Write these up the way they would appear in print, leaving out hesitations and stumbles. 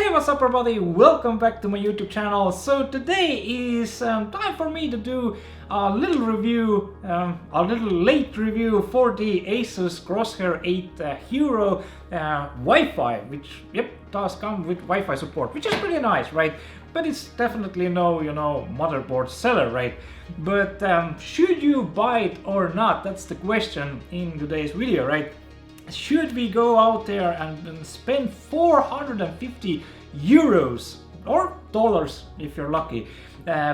Hey, what's up everybody, welcome back to my YouTube channel. So today is time for me to do a little review, a little late review for the ASUS Crosshair 8 Hero Wi-Fi, which does come with Wi-Fi support, which is pretty nice, right? But it's definitely no, motherboard seller, right? But should you buy it or not? That's the question in today's video, right? Should we go out there and spend 450 euros or dollars if you're lucky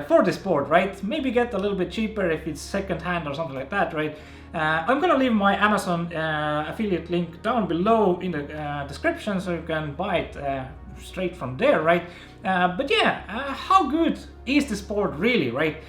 for this board, right? Maybe get a little bit cheaper if it's second hand or something like that, right? I'm gonna leave my Amazon affiliate link down below in the description so you can buy it straight from there, right? But yeah, how good is this board really, right?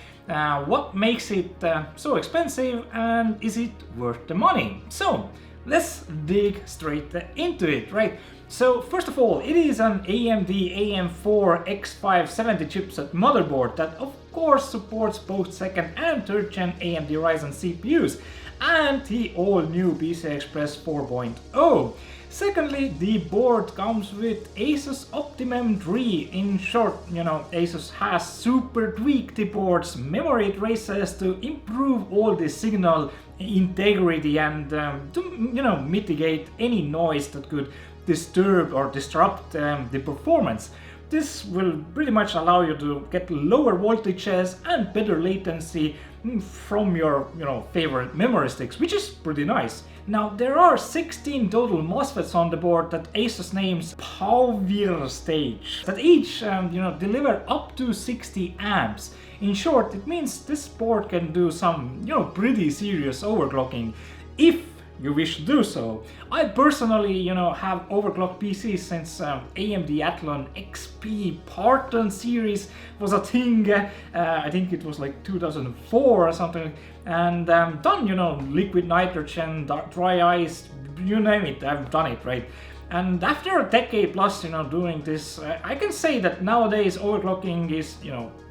What makes it so expensive, and is it worth the money? So let's dig straight into it, right? So first of all, it is an AMD AM4 X570 chipset motherboard that of course supports both second and third gen AMD Ryzen CPUs and the all new PCI Express 4.0. Secondly, the board comes with ASUS Optimum 3. In short, ASUS has super tweaked the board's memory traces to improve all the signal integrity and to mitigate any noise that could disturb or disrupt the performance. This will pretty much allow you to get lower voltages and better latency from your favorite memory sticks, which is pretty nice. Now there are 16 total MOSFETs on the board that ASUS names Power Stage that each deliver up to 60 amps. In short, it means this board can do some pretty serious overclocking if you wish to do so. I personally have overclocked PCs since AMD Athlon XP Parton series was a thing. I think it was like 2004 or something, and done liquid nitrogen, dry ice, you name it, I've done it, right? And after a decade plus doing this, I can say that nowadays overclocking is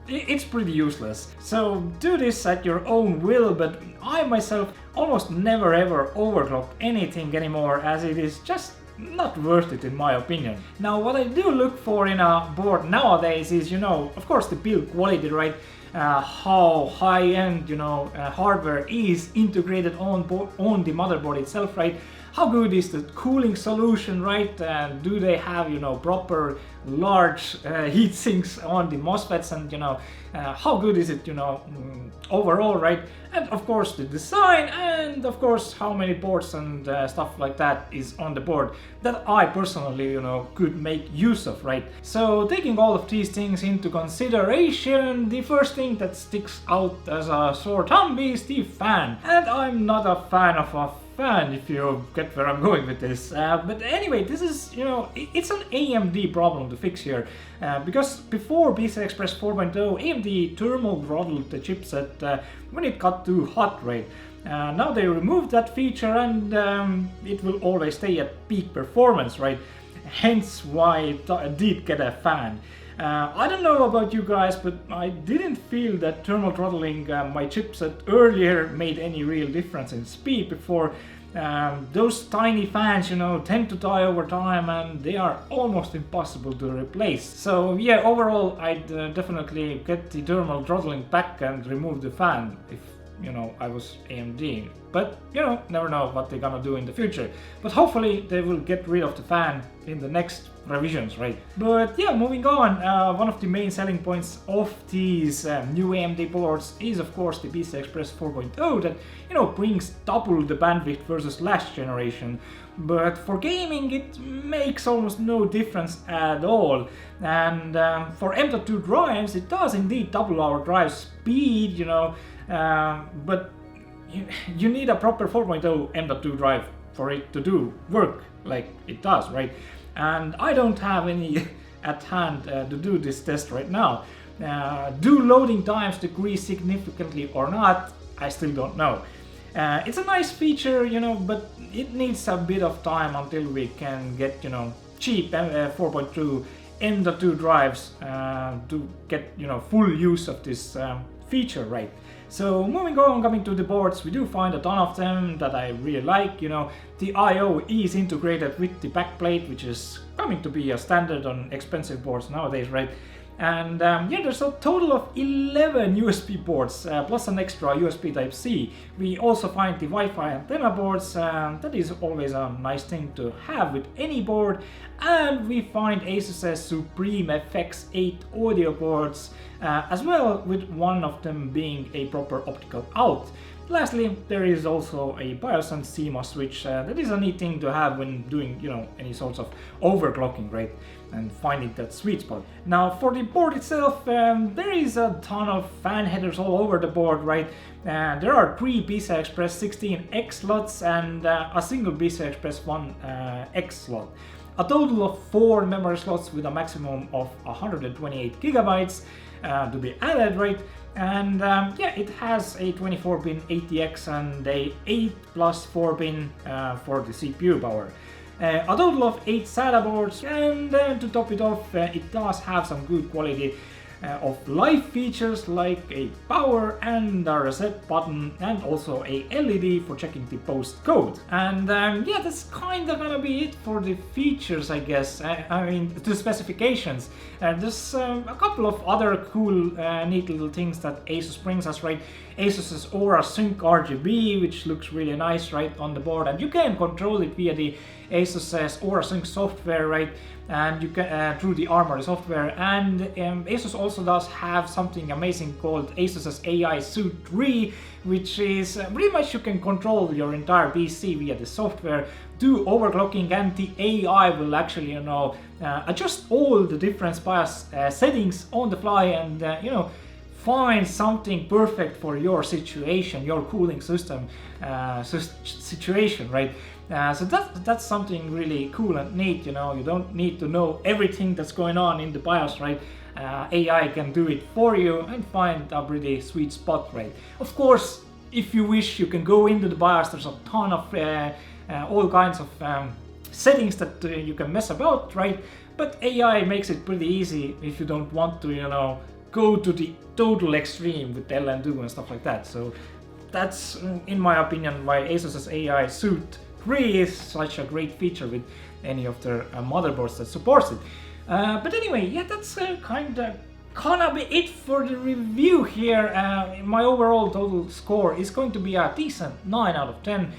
it's pretty useless. So do this at your own will, but I myself almost never ever overclock anything anymore, as it is just not worth it in my opinion. Now what I do look for in a board nowadays is of course the build quality, right? How high-end hardware is integrated on the motherboard itself, right? How good is the cooling solution, right? And do they have proper large heat sinks on the MOSFETs, and how good is it overall, right? And of course the design, and of course how many ports and stuff like that is on the board that I personally could make use of, right? So taking all of these things into consideration, the first thing that sticks out as a sore thumb is the fan. And I'm not a fan of a fan, if you get where I'm going with this. But anyway, this is, it's an AMD problem to fix here. Because before PCI Express 4.0, AMD thermal throttled the chipset when it got too hot, right? Now they removed that feature, and it will always stay at peak performance, right? Hence why it did get a fan. I don't know about you guys, but I didn't feel that thermal throttling my chipset earlier made any real difference in speed before. Those tiny fans, tend to die over time, and they are almost impossible to replace. So yeah, overall, I'd definitely get the thermal throttling back and remove the fan if I was AMD. But never know what they're gonna do in the future. But hopefully they will get rid of the fan in the next revisions, right? But yeah, moving on, one of the main selling points of these new AMD boards is of course the PCI Express 4.0 that brings double the bandwidth versus last generation. But for gaming it makes almost no difference at all. And for M.2 drives it does indeed double our drive speed, but you need a proper 4.0 M.2 drive for it to do work like it does, right? And I don't have any at hand to do this test right now. Do loading times decrease significantly or not? I still don't know. It's a nice feature, but it needs a bit of time until we can get, cheap 4.2 M.2 drives to get, full use of this feature, right? So moving on, coming to the boards, we do find a ton of them that I really like. You know, the I/O is integrated with the backplate, which is coming to be a standard on expensive boards nowadays, right? And yeah, there's a total of 11 USB ports plus an extra USB Type-C. We also find the Wi-Fi antenna boards. That is always a nice thing to have with any board. And we find ASUS's Supreme FX8 audio boards as well, with one of them being a proper optical out. Lastly, there is also a BIOS and CMOS switch. That is a neat thing to have when doing, you know, any sorts of overclocking, right? And finding that sweet spot. Now, for the board itself, there is a ton of fan headers all over the board, right? There are 3 PCI Express 16X slots and a single PCI Express 1X slot. A total of 4 memory slots with a maximum of 128 gigabytes to be added, right? And yeah, it has a 24-pin ATX and a 8+4-pin for the CPU power. A total of 8 SATA boards, and to top it off, it does have some good quality of live features like a power and a reset button, and also a LED for checking the post code. And yeah, that's kind of gonna be it for the features, I guess. I mean, the specifications. There's a couple of other cool, neat little things that ASUS brings us, right? ASUS's Aura Sync RGB, which looks really nice, right, on the board, and you can control it via the ASUS's Aura Sync software, right? And you can through the Armory software. And ASUS also does have something amazing called ASUS's AI Suite 3, which is pretty much you can control your entire PC via the software, do overclocking, and the AI will actually, you know, adjust all the different BIOS settings on the fly, and you know, find something perfect for your situation, your cooling system situation, right? So that's something really cool and neat. You know, you don't need to know everything that's going on in the BIOS, right? AI can do it for you and find a pretty sweet spot, right? Of course, if you wish, you can go into the BIOS. There's a ton of all kinds of settings that you can mess about, right? But AI makes it pretty easy if you don't want to, you know, go to the total extreme with LN2 and stuff like that. So that's, in my opinion, why ASUS's AI Suite 3 is such a great feature with any of their motherboards that supports it. But anyway, yeah, that's kind of gonna be it for the review here. My overall total score is going to be a decent 9 out of 10.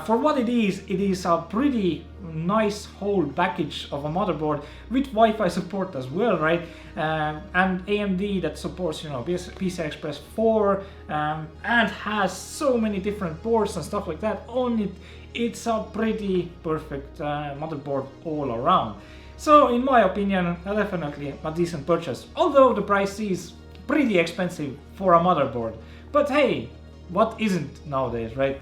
For what it is a pretty nice whole package of a motherboard with Wi-Fi support as well, right? And AMD that supports, you know, PCI Express 4 and has so many different ports and stuff like that on it. It's a pretty perfect motherboard all around. So in my opinion, definitely a decent purchase, although the price is pretty expensive for a motherboard. But hey, what isn't nowadays, right?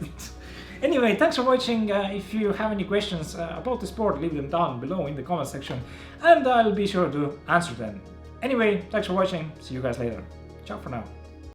Anyway, thanks for watching. If you have any questions about this board, leave them down below in the comment section and I'll be sure to answer them. Anyway, thanks for watching. See you guys later. Ciao for now.